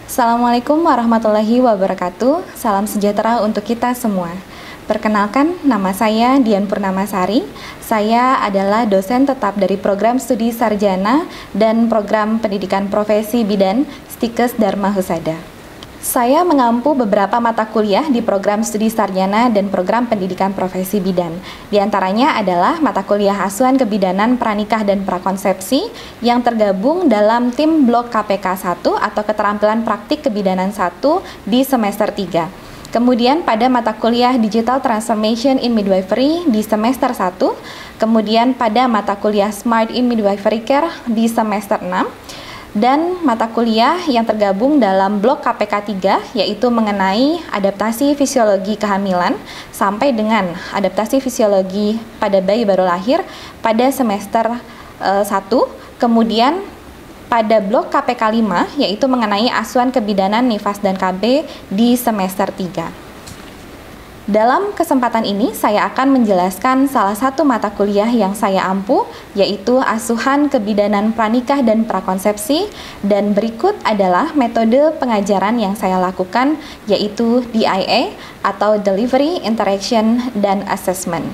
Assalamualaikum warahmatullahi wabarakatuh. Salam sejahtera untuk kita semua. Perkenalkan, nama saya Dian Purnamasari. Saya adalah dosen tetap dari program studi sarjana dan program pendidikan profesi bidan Stikes Dharma Husada. Saya mengampu beberapa mata kuliah di program studi sarjana dan program pendidikan profesi bidan. Di antaranya adalah mata kuliah asuhan kebidanan pranikah dan prakonsepsi yang tergabung dalam tim blok KPK 1 atau keterampilan praktik kebidanan 1 di semester 3. Kemudian pada mata kuliah Digital Transformation in Midwifery di semester 1, kemudian pada mata kuliah Smart in Midwifery Care di semester 6, dan mata kuliah yang tergabung dalam blok KPK 3 yaitu mengenai adaptasi fisiologi kehamilan sampai dengan adaptasi fisiologi pada bayi baru lahir pada semester 1. Kemudian pada blok KPK 5 yaitu mengenai asuhan kebidanan nifas dan KB di semester 3. Dalam kesempatan ini, saya akan menjelaskan salah satu mata kuliah yang saya ampu, yaitu asuhan kebidanan pranikah dan prakonsepsi, dan berikut adalah metode pengajaran yang saya lakukan, yaitu DIA atau Delivery, Interaction, dan Assessment.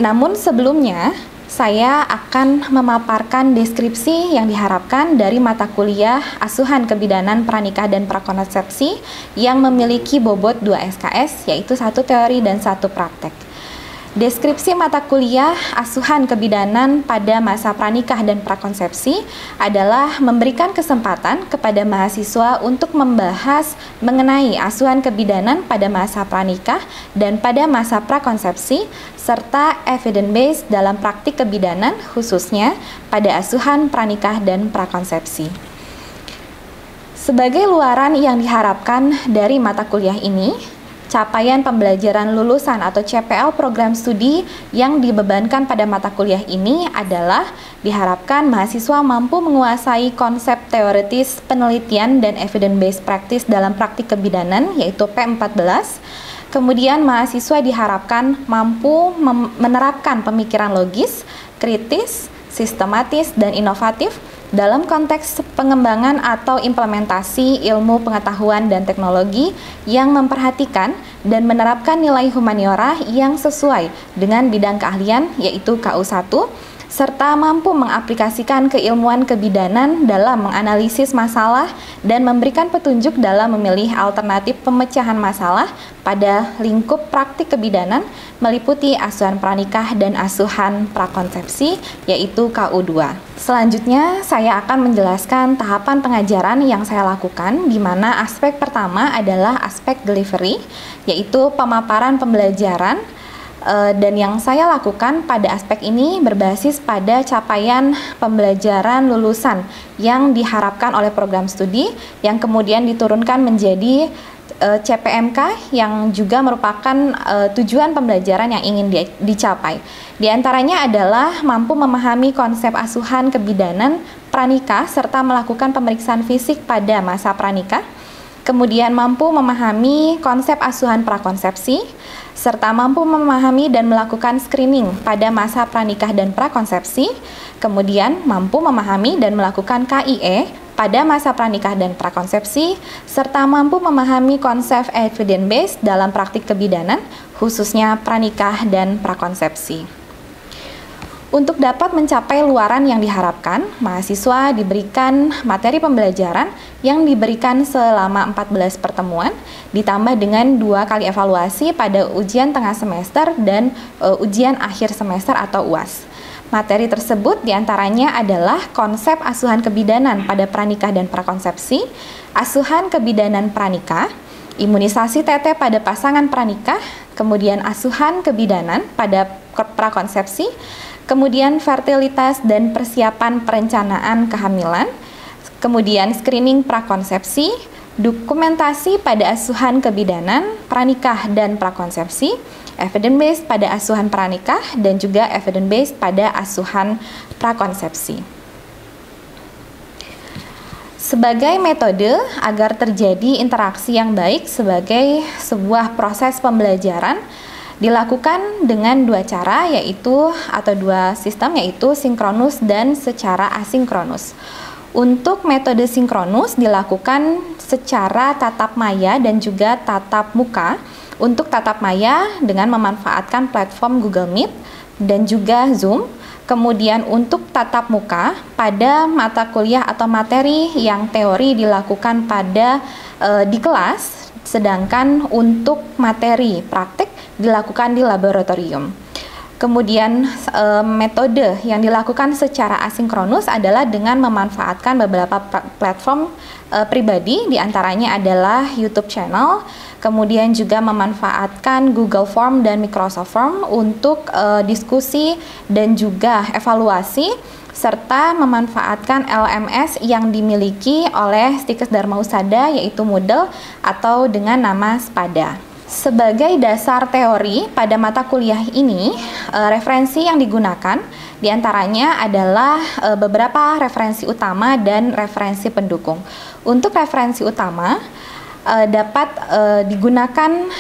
Namun sebelumnya, saya akan memaparkan deskripsi yang diharapkan dari mata kuliah asuhan kebidanan pranikah dan prakonsepsi yang memiliki bobot 2 SKS, yaitu 1 teori dan 1 praktek. Deskripsi mata kuliah asuhan kebidanan pada masa pranikah dan prakonsepsi adalah memberikan kesempatan kepada mahasiswa untuk membahas mengenai asuhan kebidanan pada masa pranikah dan pada masa prakonsepsi serta evidence-based dalam praktik kebidanan khususnya pada asuhan pranikah dan prakonsepsi. Sebagai luaran yang diharapkan dari mata kuliah ini, capaian pembelajaran lulusan atau CPL program studi yang dibebankan pada mata kuliah ini adalah diharapkan mahasiswa mampu menguasai konsep teoritis penelitian dan evidence-based practice dalam praktik kebidanan yaitu P14. Kemudian mahasiswa diharapkan mampu menerapkan pemikiran logis, kritis, sistematis, dan inovatif dalam konteks pengembangan atau implementasi ilmu pengetahuan dan teknologi yang memperhatikan dan menerapkan nilai humaniora yang sesuai dengan bidang keahlian yaitu KU1, serta mampu mengaplikasikan keilmuan kebidanan dalam menganalisis masalah dan memberikan petunjuk dalam memilih alternatif pemecahan masalah pada lingkup praktik kebidanan meliputi asuhan pranikah dan asuhan prakonsepsi yaitu KU2. Selanjutnya saya akan menjelaskan tahapan pengajaran yang saya lakukan di mana aspek pertama adalah aspek delivery yaitu pemaparan pembelajaran. Dan yang saya lakukan pada aspek ini berbasis pada capaian pembelajaran lulusan yang diharapkan oleh program studi yang kemudian diturunkan menjadi CPMK yang juga merupakan tujuan pembelajaran yang ingin dicapai. Di antaranya adalah mampu memahami konsep asuhan kebidanan pranikah serta melakukan pemeriksaan fisik pada masa pranikah. Kemudian mampu memahami konsep asuhan prakonsepsi, serta mampu memahami dan melakukan screening pada masa pranikah dan prakonsepsi, kemudian mampu memahami dan melakukan KIE pada masa pranikah dan prakonsepsi, serta mampu memahami konsep evidence-based dalam praktik kebidanan, khususnya pranikah dan prakonsepsi. Untuk dapat mencapai luaran yang diharapkan, mahasiswa diberikan materi pembelajaran yang diberikan selama 14 pertemuan, ditambah dengan 2 kali evaluasi pada ujian tengah semester dan ujian akhir semester atau UAS. Materi tersebut diantaranya adalah konsep asuhan kebidanan pada pranikah dan prakonsepsi, asuhan kebidanan pranikah, imunisasi TT pada pasangan pranikah, kemudian asuhan kebidanan pada prakonsepsi, kemudian fertilitas dan persiapan perencanaan kehamilan, kemudian screening prakonsepsi, dokumentasi pada asuhan kebidanan, pranikah dan prakonsepsi, evidence-based pada asuhan pranikah, dan juga evidence-based pada asuhan prakonsepsi. Sebagai metode agar terjadi interaksi yang baik sebagai sebuah proses pembelajaran, dilakukan dengan 2 cara yaitu 2 sistem yaitu sinkronus dan secara asinkronus. Untuk metode sinkronus dilakukan secara tatap maya dan juga tatap muka. Untuk tatap maya dengan memanfaatkan platform Google Meet dan juga Zoom. Kemudian untuk tatap muka pada mata kuliah atau materi yang teori dilakukan di kelas, sedangkan untuk materi praktik dilakukan di laboratorium. Kemudian metode yang dilakukan secara asinkronus adalah dengan memanfaatkan beberapa platform pribadi, diantaranya adalah YouTube channel, kemudian juga memanfaatkan Google Form dan Microsoft Form untuk diskusi dan juga evaluasi, serta memanfaatkan LMS yang dimiliki oleh Stikes Darmausada, yaitu Moodle atau dengan nama Spada. Sebagai dasar teori pada mata kuliah ini, referensi yang digunakan diantaranya adalah beberapa referensi utama dan referensi pendukung. Untuk referensi utama dapat digunakan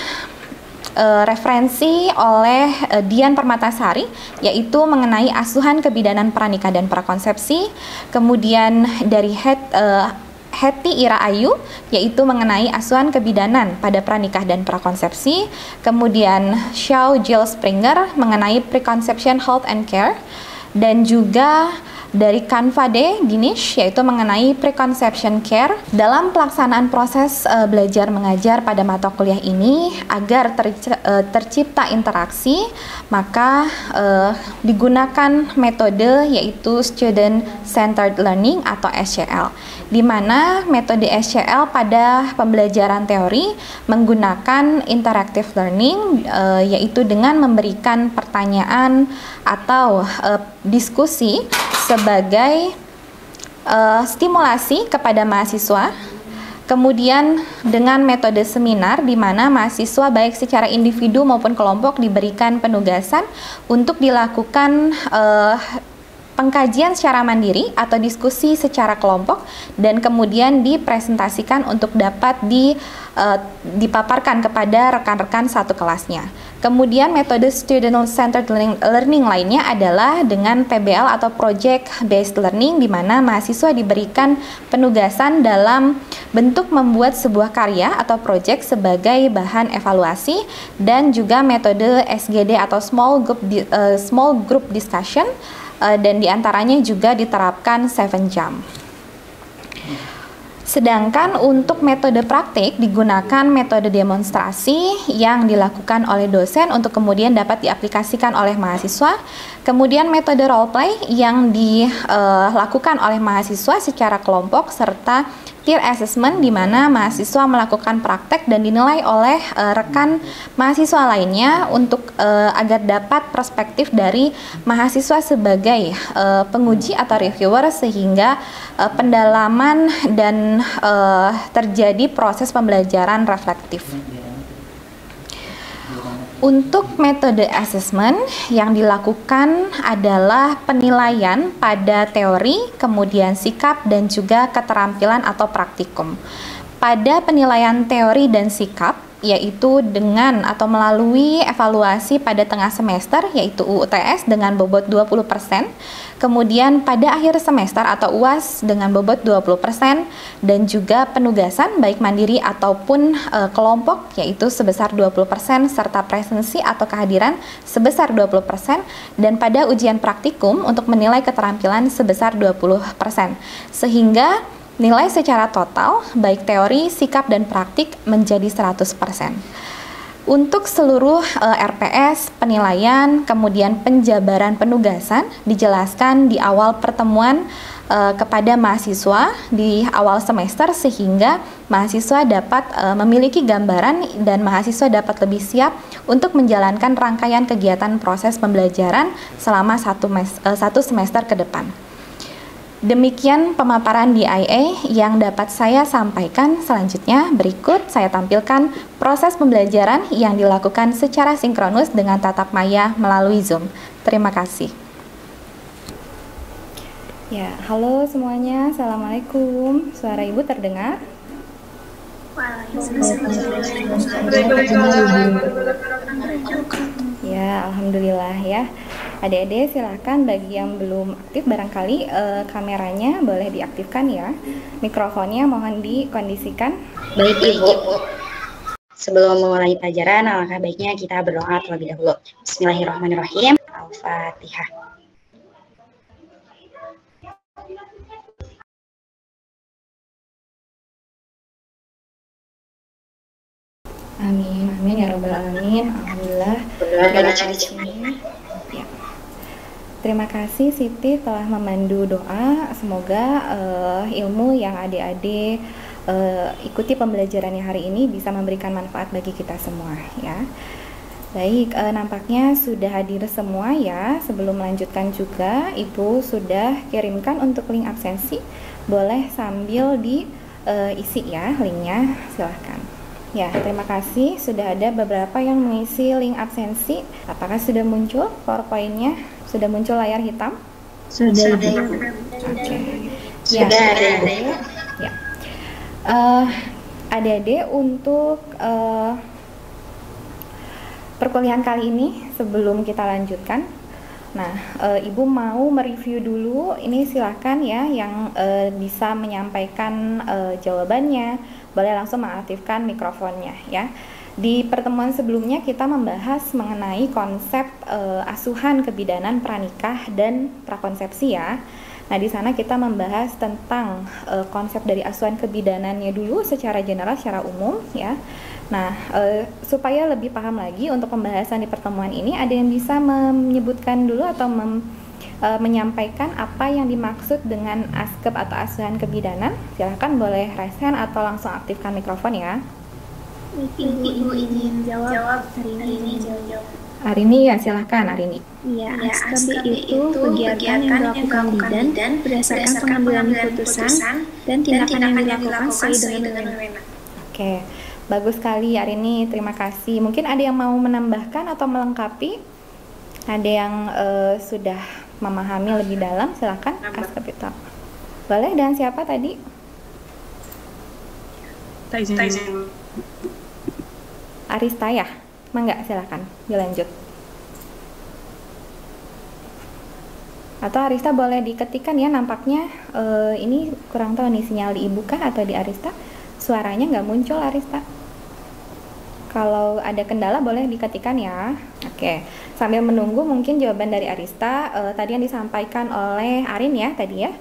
referensi oleh Dian Permatasari, yaitu mengenai asuhan kebidanan pranikah dan prakonsepsi. Kemudian dari Hetty Ira Ayu, yaitu mengenai asuhan kebidanan pada pranikah dan prakonsepsi. Kemudian Xiao Jill Springer mengenai preconception health and care, dan juga dari Kanfade Dinish, yaitu mengenai preconception care. Dalam pelaksanaan proses belajar mengajar pada mata kuliah ini, agar tercipta interaksi, maka digunakan metode yaitu Student Centered Learning atau SCL, di mana metode SCL pada pembelajaran teori menggunakan interactive learning, yaitu dengan memberikan pertanyaan atau diskusi sebagai stimulasi kepada mahasiswa. Kemudian dengan metode seminar, di mana mahasiswa baik secara individu maupun kelompok diberikan penugasan untuk dilakukan pengkajian secara mandiri atau diskusi secara kelompok, dan kemudian dipresentasikan untuk dapat dipaparkan kepada rekan-rekan satu kelasnya. Kemudian metode Student Centered Learning lainnya adalah dengan PBL atau Project Based Learning, di mana mahasiswa diberikan penugasan dalam bentuk membuat sebuah karya atau project sebagai bahan evaluasi, dan juga metode SGD atau Small Group Discussion, dan diantaranya juga diterapkan 7 jam. Sedangkan untuk metode praktik digunakan metode demonstrasi yang dilakukan oleh dosen untuk kemudian dapat diaplikasikan oleh mahasiswa. Kemudian metode role play yang dilakukan oleh mahasiswa secara kelompok, serta peer assessment, di mana mahasiswa melakukan praktek dan dinilai oleh rekan mahasiswa lainnya untuk agar dapat perspektif dari mahasiswa sebagai penguji atau reviewer, sehingga pendalaman dan terjadi proses pembelajaran reflektif. Untuk metode assessment yang dilakukan adalah penilaian pada teori, kemudian sikap, dan juga keterampilan atau praktikum. Pada penilaian teori dan sikap, yaitu dengan atau melalui evaluasi pada tengah semester, yaitu UTS dengan bobot 20%, kemudian pada akhir semester atau UAS dengan bobot 20%, dan juga penugasan baik mandiri ataupun kelompok, yaitu sebesar 20%, serta presensi atau kehadiran sebesar 20%, dan pada ujian praktikum untuk menilai keterampilan sebesar 20%, sehingga nilai secara total, baik teori, sikap, dan praktik menjadi 100%. Untuk seluruh RPS, penilaian, kemudian penjabaran penugasan dijelaskan di awal pertemuan kepada mahasiswa di awal semester, sehingga mahasiswa dapat memiliki gambaran dan mahasiswa dapat lebih siap untuk menjalankan rangkaian kegiatan proses pembelajaran selama satu semester ke depan. Demikian pemaparan DIA yang dapat saya sampaikan. Selanjutnya, berikut saya tampilkan proses pembelajaran yang dilakukan secara sinkronus dengan tatap maya melalui Zoom. Terima kasih. Ya, halo semuanya. Assalamualaikum. Suara Ibu terdengar? Ya, alhamdulillah ya. Adik-adik silahkan bagi yang belum aktif barangkali kameranya boleh diaktifkan ya. Mikrofonnya mohon dikondisikan. Baik Ibu, sebelum memulai pelajaran alangkah baiknya kita berdoa terlebih dahulu. Bismillahirrahmanirrahim. Al-Fatihah. Amin, amin ya rabbal alamin. Alhamdulillah. Ya. Terima kasih Siti telah memandu doa. Semoga ilmu yang adik-adik ikuti pembelajarannya hari ini bisa memberikan manfaat bagi kita semua ya. Baik, nampaknya sudah hadir semua ya. Sebelum melanjutkan juga, Ibu sudah kirimkan untuk link absensi. Boleh sambil diisi ya linknya, silahkan. Ya, terima kasih. Sudah ada beberapa yang mengisi link absensi. Apakah sudah muncul PowerPoint-nya? Sudah muncul layar hitam? Sudah. Oke. Sudah ada. Ya. Adik-adik untuk perkuliahan kali ini sebelum kita lanjutkan. Nah, Ibu mau mereview dulu. Ini silakan ya yang bisa menyampaikan jawabannya. Boleh langsung mengaktifkan mikrofonnya ya. Di pertemuan sebelumnya kita membahas mengenai konsep asuhan kebidanan pranikah dan prakonsepsi ya. Nah, di sana kita membahas tentang konsep dari asuhan kebidanannya dulu secara general, secara umum ya. Nah, supaya lebih paham lagi untuk pembahasan di pertemuan ini, ada yang bisa menyebutkan dulu atau menyampaikan apa yang dimaksud dengan ASKEP atau asuhan kebidanan? Silahkan boleh raise hand atau langsung aktifkan mikrofon ya. Ibu izin jawab hari ini jawab. Arini ya, silahkan Arini. Ya, ASKB itu kegiatan yang dilakukan bidan berdasarkan pengambilan keputusan dan tindakan yang dilakukan sesuai dengan wewenang. Oke, bagus sekali Arini, terima kasih. Mungkin ada yang mau menambahkan atau melengkapi? Ada yang sudah memahami lebih dalam, silakan ASKB itu. Boleh, dan siapa tadi? Arista ya? Mangga, silakan dilanjut. Atau Arista boleh diketikkan ya, nampaknya ini kurang tahu nih sinyal di Ibu kah atau di Arista, suaranya nggak muncul Arista. Kalau ada kendala boleh diketikkan ya. Oke, sambil menunggu mungkin jawaban dari Arista, tadi yang disampaikan oleh Arin ya tadi ya,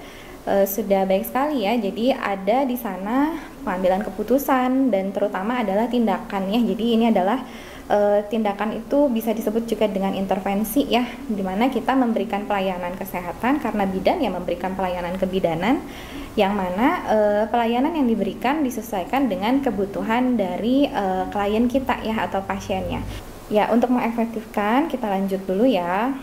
sudah baik sekali ya. Jadi ada di sana pengambilan keputusan dan terutama adalah tindakan ya. Jadi ini adalah tindakan itu bisa disebut juga dengan intervensi ya, dimana kita memberikan pelayanan kesehatan karena bidan yang memberikan pelayanan kebidanan, yang mana pelayanan yang diberikan disesuaikan dengan kebutuhan dari klien kita ya atau pasiennya. Ya, untuk mengefektifkan kita lanjut dulu ya.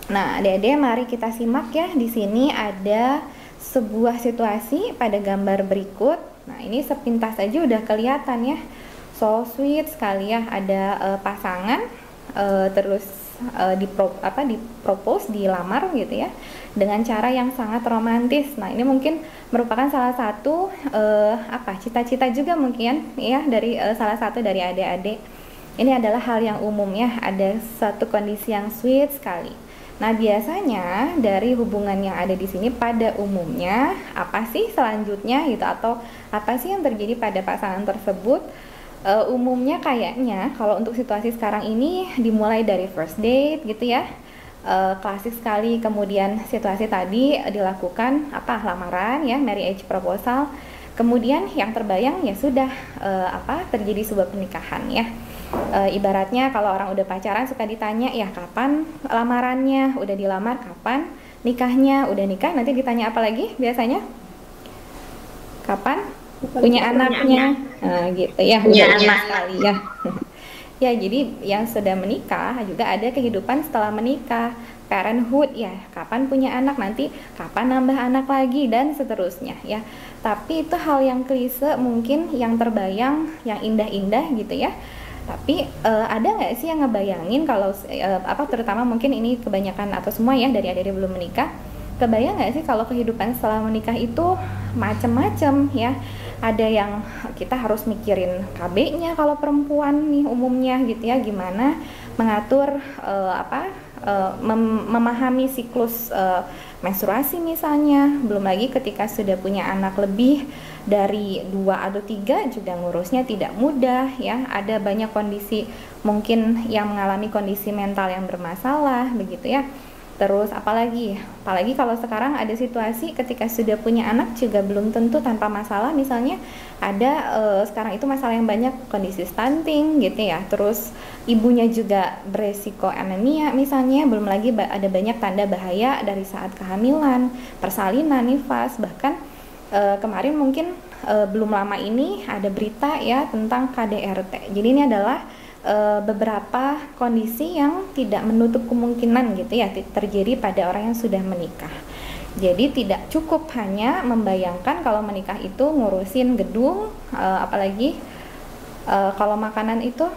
Nah, adik-adik mari kita simak ya. Di sini ada sebuah situasi pada gambar berikut. Nah, ini sepintas aja udah kelihatan ya. So sweet sekali ya, ada pasangan terus dipropose, dilamar gitu ya, dengan cara yang sangat romantis. Nah, ini mungkin merupakan salah satu cita-cita juga mungkin ya dari salah satu dari adik-adik. Ini adalah hal yang umum ya, ada satu kondisi yang sweet sekali. Nah, biasanya dari hubungan yang ada di sini pada umumnya apa sih selanjutnya gitu, atau apa sih yang terjadi pada pasangan tersebut? Umumnya kayaknya kalau untuk situasi sekarang ini dimulai dari first date gitu ya, klasik sekali. Kemudian situasi tadi dilakukan lamaran ya, marriage proposal. Kemudian yang terbayang ya sudah terjadi sebuah pernikahan ya. Ibaratnya kalau orang udah pacaran suka ditanya ya kapan lamarannya, udah dilamar kapan nikahnya, udah nikah nanti ditanya apa lagi biasanya? Kapan punya anaknya, gitu ya, punya anak sekali ya. Ya, jadi yang sudah menikah juga ada kehidupan setelah menikah, parenthood ya, kapan punya anak, nanti kapan nambah anak lagi dan seterusnya ya. Tapi itu hal yang klise mungkin, yang terbayang, yang indah-indah gitu ya. Tapi ada nggak sih yang ngebayangin kalau terutama mungkin ini kebanyakan atau semua ya dari adik-adik belum menikah, kebayang nggak sih kalau kehidupan setelah menikah itu macem-macem ya. Ada yang kita harus mikirin KB-nya kalau perempuan nih umumnya gitu ya, gimana mengatur memahami siklus menstruasi misalnya. Belum lagi ketika sudah punya anak lebih dari 2 atau 3 juga ngurusnya tidak mudah ya. Ada banyak kondisi mungkin yang mengalami kondisi mental yang bermasalah begitu ya. Terus apalagi kalau sekarang ada situasi ketika sudah punya anak juga belum tentu tanpa masalah, misalnya ada sekarang itu masalah yang banyak kondisi stunting gitu ya. Terus ibunya juga beresiko anemia misalnya, belum lagi ada banyak tanda bahaya dari saat kehamilan, persalinan, nifas, bahkan kemarin mungkin belum lama ini ada berita ya tentang KDRT. Jadi ini adalah beberapa kondisi yang tidak menutup kemungkinan gitu ya terjadi pada orang yang sudah menikah. Jadi tidak cukup hanya membayangkan kalau menikah itu ngurusin gedung, apalagi kalau makanan itu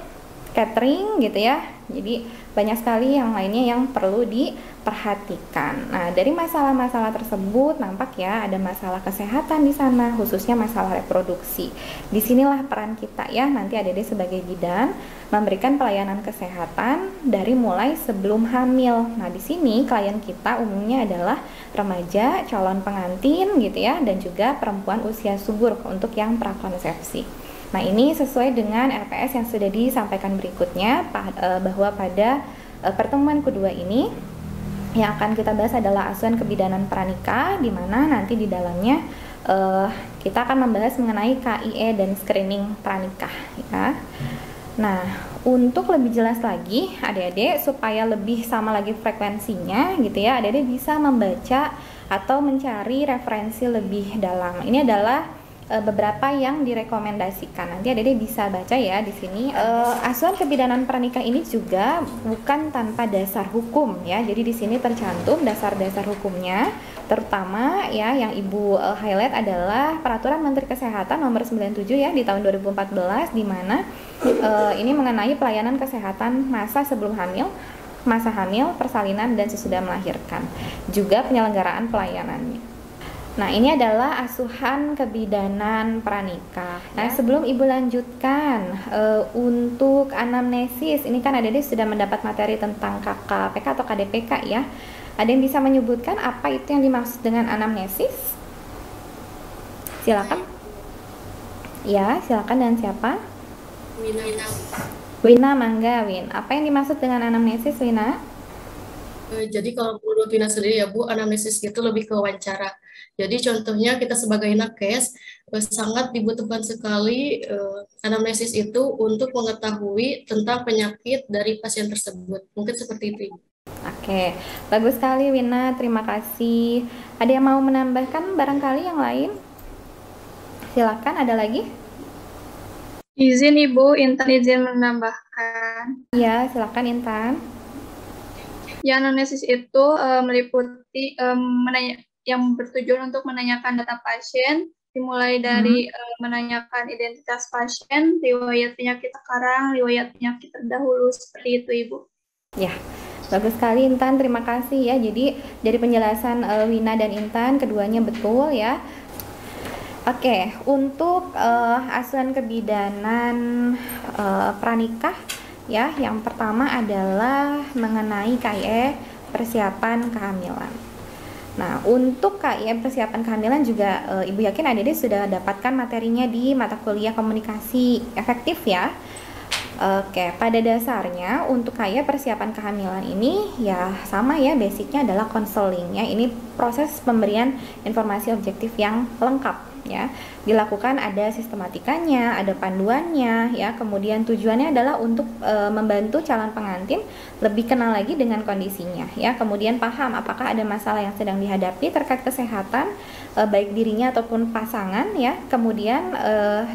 catering gitu ya. Jadi banyak sekali yang lainnya yang perlu diperhatikan. Nah, dari masalah-masalah tersebut nampak ya ada masalah kesehatan di sana, khususnya masalah reproduksi. Disinilah peran kita ya, nanti Adik-adik sebagai bidan memberikan pelayanan kesehatan dari mulai sebelum hamil. Nah, di sini klien kita umumnya adalah remaja, calon pengantin gitu ya, dan juga perempuan usia subur untuk yang prakonsepsi. Nah, ini sesuai dengan LPS yang sudah disampaikan berikutnya, bahwa pada pertemuan kedua ini yang akan kita bahas adalah asuhan kebidanan pranikah, di mana nanti di dalamnya kita akan membahas mengenai KIE dan screening pranikah ya. Nah, untuk lebih jelas lagi adik-adik supaya lebih sama lagi frekuensinya gitu ya, adik-adik bisa membaca atau mencari referensi lebih dalam. Ini adalah beberapa yang direkomendasikan. Nanti adik-adik bisa baca ya di sini. Asuhan kebidanan pranikah ini juga bukan tanpa dasar hukum ya. Jadi di sini tercantum dasar-dasar hukumnya, terutama ya yang Ibu highlight adalah Peraturan Menteri Kesehatan Nomor 97 ya di tahun 2014, di mana ini mengenai pelayanan kesehatan masa sebelum hamil, masa hamil, persalinan dan sesudah melahirkan. Juga penyelenggaraan pelayanannya. Nah, ini adalah asuhan kebidanan pranikah. Nah, sebelum Ibu lanjutkan untuk anamnesis, ini kan adik-adik sudah mendapat materi tentang KKPK atau KDPK ya. Ada yang bisa menyebutkan apa itu yang dimaksud dengan anamnesis? Silakan. Ya, silakan. Dan siapa? Wina, mangga Win. Apa yang dimaksud dengan anamnesis, Wina? Jadi kalau menurut Wina sendiri ya Bu, anamnesis itu lebih ke wawancara. Jadi contohnya kita sebagai nakes sangat dibutuhkan sekali anamnesis itu untuk mengetahui tentang penyakit dari pasien tersebut. Mungkin seperti itu. Oke, bagus sekali Wina, terima kasih. Ada yang mau menambahkan barangkali yang lain? Silakan, ada lagi? Izin Ibu, Intan izin menambahkan. Ya, silakan Intan. Ya, anamnesis itu meliputi yang bertujuan untuk menanyakan data pasien, dimulai dari menanyakan identitas pasien, riwayat penyakit sekarang, riwayat penyakit terdahulu, seperti itu Ibu. Ya, bagus sekali Intan, terima kasih ya. Jadi dari penjelasan Wina dan Intan, keduanya betul ya. Oke, untuk asuhan kebidanan pranikah ya, yang pertama adalah mengenai KIE persiapan kehamilan. Nah, untuk KIE persiapan kehamilan juga Ibu yakin adik-adik sudah dapatkan materinya di mata kuliah komunikasi efektif ya. Oke, pada dasarnya untuk KIE persiapan kehamilan ini ya sama ya, basicnya adalah konseling ya. Ini proses pemberian informasi objektif yang lengkap ya, dilakukan ada sistematikanya, ada panduannya ya, kemudian tujuannya adalah untuk membantu calon pengantin lebih kenal lagi dengan kondisinya ya, kemudian paham apakah ada masalah yang sedang dihadapi terkait kesehatan baik dirinya ataupun pasangan ya. Kemudian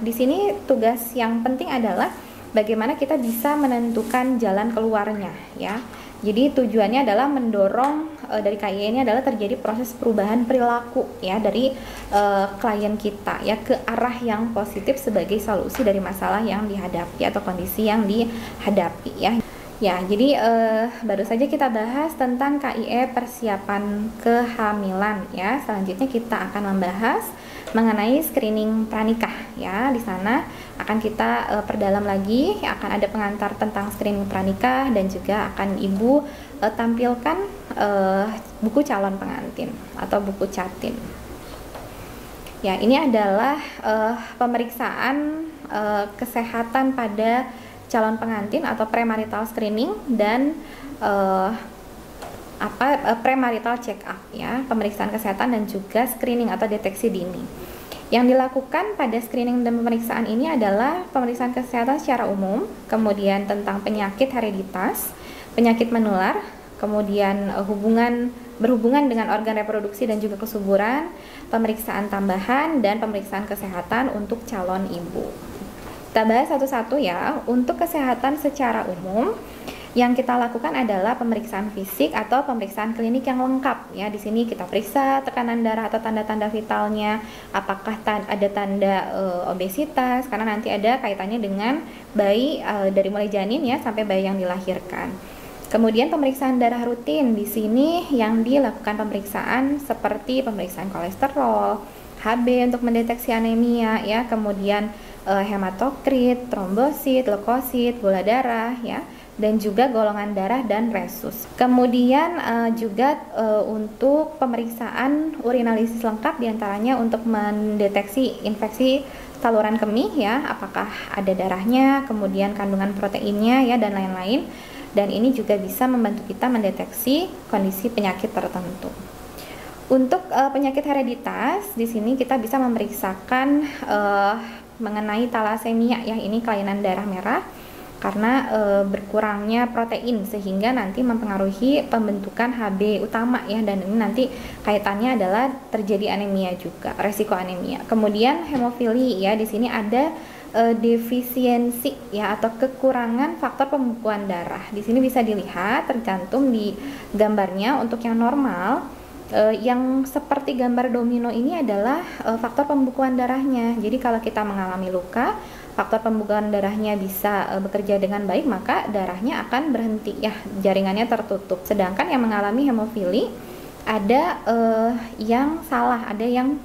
di sini tugas yang penting adalah bagaimana kita bisa menentukan jalan keluarnya ya. Jadi tujuannya adalah mendorong dari KIE ini adalah terjadi proses perubahan perilaku ya dari klien kita ya ke arah yang positif sebagai solusi dari masalah yang dihadapi atau kondisi yang dihadapi ya. Ya, jadi baru saja kita bahas tentang KIE persiapan kehamilan ya. Selanjutnya kita akan membahas mengenai screening pranikah ya. Di sana akan kita perdalam lagi, akan ada pengantar tentang screening pranikah dan juga akan Ibu tampilkan buku calon pengantin atau buku catin. Ya, ini adalah pemeriksaan kesehatan pada calon pengantin atau premarital screening dan premarital check up ya, pemeriksaan kesehatan dan juga screening atau deteksi dini. Yang dilakukan pada screening dan pemeriksaan ini adalah pemeriksaan kesehatan secara umum, kemudian tentang penyakit hereditas, penyakit menular, kemudian berhubungan dengan organ reproduksi dan juga kesuburan, pemeriksaan tambahan dan pemeriksaan kesehatan untuk calon ibu. Kita bahas satu-satu ya. Untuk kesehatan secara umum, yang kita lakukan adalah pemeriksaan fisik atau pemeriksaan klinik yang lengkap ya. Di sini kita periksa tekanan darah atau tanda-tanda vitalnya, apakah ada tanda obesitas, karena nanti ada kaitannya dengan bayi dari mulai janin ya sampai bayi yang dilahirkan. Kemudian pemeriksaan darah rutin, di sini yang dilakukan pemeriksaan seperti pemeriksaan kolesterol, HB untuk mendeteksi anemia ya, kemudian hematokrit, trombosit, leukosit, gula darah ya, dan juga golongan darah dan resus. Kemudian juga untuk pemeriksaan urinalisis lengkap, diantaranya untuk mendeteksi infeksi saluran kemih ya, apakah ada darahnya, kemudian kandungan proteinnya ya, dan lain-lain. Dan ini juga bisa membantu kita mendeteksi kondisi penyakit tertentu. Untuk penyakit hereditas, di sini kita bisa memeriksakan mengenai talasemia ya, ini kelainan darah merah karena berkurangnya protein sehingga nanti mempengaruhi pembentukan HB utama ya, dan ini nanti kaitannya adalah terjadi anemia juga, resiko anemia. Kemudian hemofili ya, di sini ada defisiensi ya atau kekurangan faktor pembekuan darah. Di sini bisa dilihat tercantum di gambarnya. Untuk yang normal, yang seperti gambar domino ini adalah faktor pembekuan darahnya. Jadi kalau kita mengalami luka, faktor pembekuan darahnya bisa bekerja dengan baik, maka darahnya akan berhenti ya, jaringannya tertutup. Sedangkan yang mengalami hemofili ada yang salah, ada yang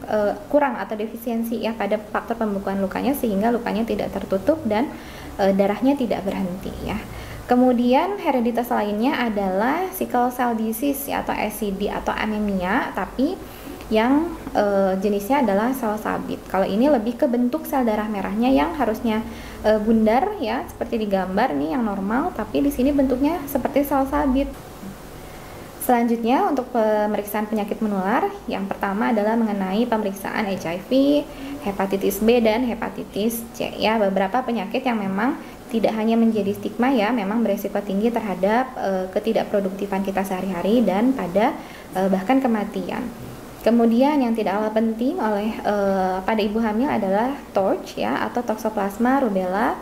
kurang atau defisiensi ya pada faktor pembekuan lukanya, sehingga lukanya tidak tertutup dan darahnya tidak berhenti ya. Kemudian hereditas lainnya adalah sickle cell disease ya, atau SCD atau anemia, tapi yang jenisnya adalah sel sabit. Kalau ini lebih ke bentuk sel darah merahnya yang harusnya bundar ya, seperti di gambar nih yang normal, tapi di sini bentuknya seperti sel sabit. Selanjutnya untuk pemeriksaan penyakit menular, yang pertama adalah mengenai pemeriksaan HIV, hepatitis B dan hepatitis C ya, beberapa penyakit yang memang tidak hanya menjadi stigma ya, memang beresiko tinggi terhadap ketidakproduktifan kita sehari-hari dan bahkan kematian. Kemudian yang tidak kalah penting pada ibu hamil adalah TORCH ya, atau Toxoplasma rubella,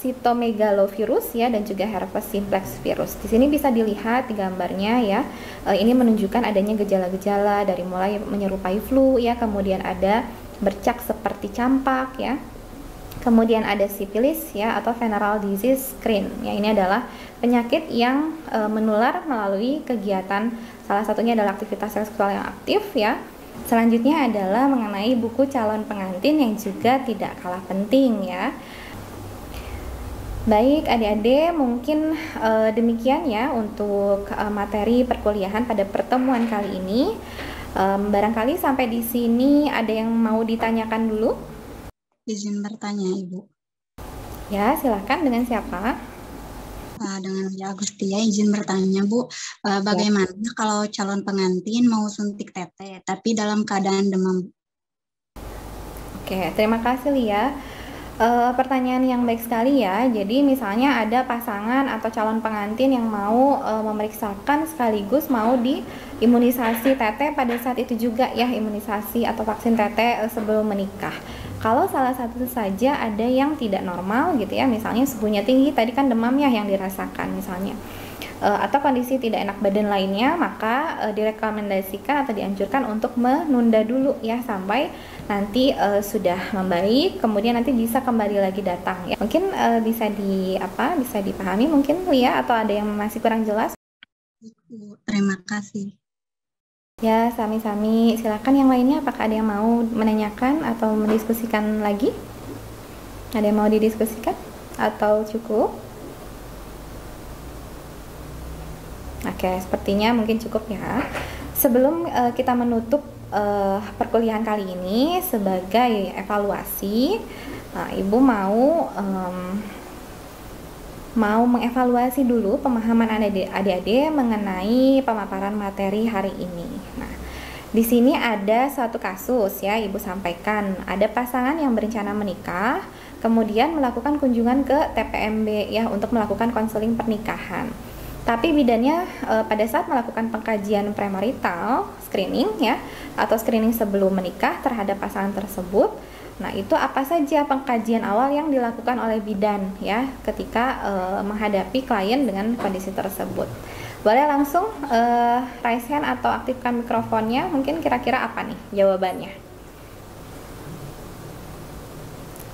sitomegalovirus ya, dan juga herpes simplex virus. Di sini bisa dilihat di gambarnya ya. Ini menunjukkan adanya gejala-gejala dari mulai menyerupai flu ya, kemudian ada bercak seperti campak ya. Kemudian ada sipilis ya, atau venereal disease screen. Ya, ini adalah penyakit yang menular melalui kegiatan, salah satunya adalah aktivitas seksual yang aktif ya. Selanjutnya adalah mengenai buku calon pengantin yang juga tidak kalah penting ya. Baik adik-adik, mungkin demikian ya untuk materi perkuliahan pada pertemuan kali ini. Barangkali sampai di sini ada yang mau ditanyakan dulu? Izin bertanya, Ibu. Ya, silakan. Dengan siapa? Dengan Agustia, izin bertanya, Bu. Bagaimana kalau calon pengantin mau suntik tete, tapi dalam keadaan demam? Oke, terima kasih Lia. Pertanyaan yang baik sekali ya. Jadi misalnya ada pasangan atau calon pengantin yang mau memeriksakan sekaligus mau diimunisasi tete pada saat itu juga ya, imunisasi atau vaksin tete sebelum menikah. Kalau salah satu saja ada yang tidak normal gitu ya, misalnya suhunya tinggi, tadi kan demam ya yang dirasakan misalnya, atau kondisi tidak enak badan lainnya, maka direkomendasikan atau dianjurkan untuk menunda dulu ya sampai nanti sudah membaik, kemudian nanti bisa kembali lagi datang ya. Mungkin bisa dipahami mungkin Lia, atau ada yang masih kurang jelas? Terima kasih. Ya, sami-sami. Silakan yang lainnya, apakah ada yang mau menanyakan atau mendiskusikan lagi? Ada yang mau didiskusikan atau cukup? Oke, sepertinya mungkin cukup ya. Sebelum kita menutup perkuliahan kali ini sebagai evaluasi, Ibu mau mengevaluasi dulu pemahaman adik-adik mengenai pemaparan materi hari ini. Nah, di sini ada suatu kasus ya, Ibu sampaikan. Ada pasangan yang berencana menikah, kemudian melakukan kunjungan ke TPMB ya untuk melakukan konseling pernikahan. Tapi bidannya pada saat melakukan pengkajian premarital screening ya atau screening sebelum menikah terhadap pasangan tersebut. Nah, itu apa saja pengkajian awal yang dilakukan oleh bidan ya ketika menghadapi klien dengan kondisi tersebut. Boleh langsung raise hand atau aktifkan mikrofonnya. Mungkin kira-kira apa nih jawabannya?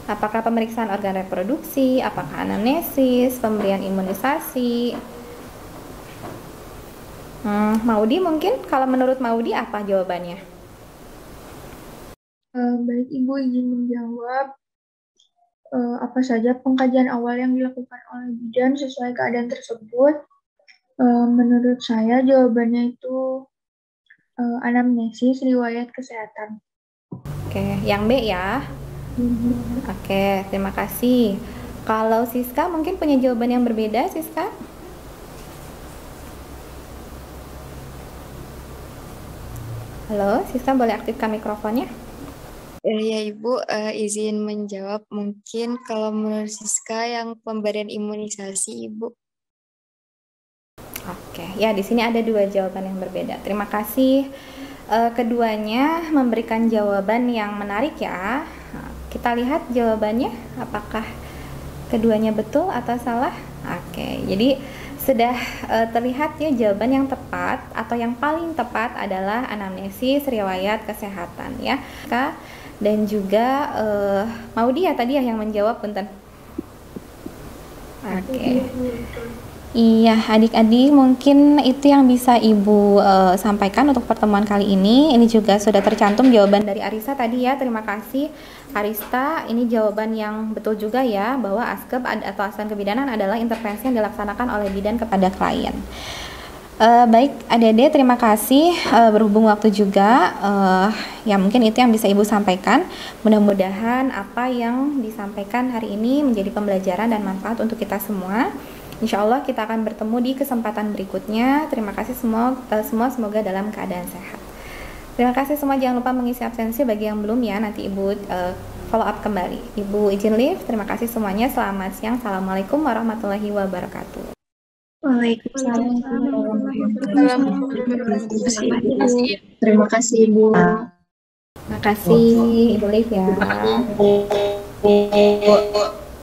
Apakah pemeriksaan organ reproduksi, apakah anamnesis, pemberian imunisasi? Maudi mungkin, kalau menurut Maudi apa jawabannya? Baik, Ibu izin menjawab. Apa saja pengkajian awal yang dilakukan oleh bidan sesuai keadaan tersebut? Menurut saya jawabannya itu anamnesis riwayat kesehatan. Oke, yang B ya. Oke, terima kasih. Kalau Siska mungkin punya jawaban yang berbeda, Siska? Halo, Siska boleh aktifkan mikrofonnya? Ya Ibu, izin menjawab mungkin kalau menurut Siska yang pemberian imunisasi Ibu. Oke, ya di sini ada dua jawaban yang berbeda. Terima kasih. Keduanya memberikan jawaban yang menarik ya. Kita lihat jawabannya, apakah keduanya betul atau salah? Oke, jadi sudah terlihat ya jawaban yang tepat atau yang paling tepat adalah anamnesis riwayat kesehatan ya. Dan juga Maudi ya tadi ya yang menjawab, punten. Oke. Iya, adik-adik mungkin itu yang bisa Ibu sampaikan untuk pertemuan kali ini. Ini juga sudah tercantum jawaban dari Arista tadi ya. Terima kasih Arista. Ini jawaban yang betul juga ya, bahwa ASKEB atau asuhan kebidanan adalah intervensi yang dilaksanakan oleh bidan kepada klien. Baik adik-adik, terima kasih. Berhubung waktu juga, ya mungkin itu yang bisa Ibu sampaikan. Mudah-mudahan apa yang disampaikan hari ini menjadi pembelajaran dan manfaat untuk kita semua. Insya Allah kita akan bertemu di kesempatan berikutnya. Terima kasih semua semoga dalam keadaan sehat. Terima kasih semua, jangan lupa mengisi absensi bagi yang belum ya, nanti Ibu follow up kembali. Ibu izin leave, terima kasih semuanya, selamat siang, Assalamualaikum warahmatullahi wabarakatuh. Waalaikumsalam. Terima kasih Ibu. Terima kasih, Ibu leave ya.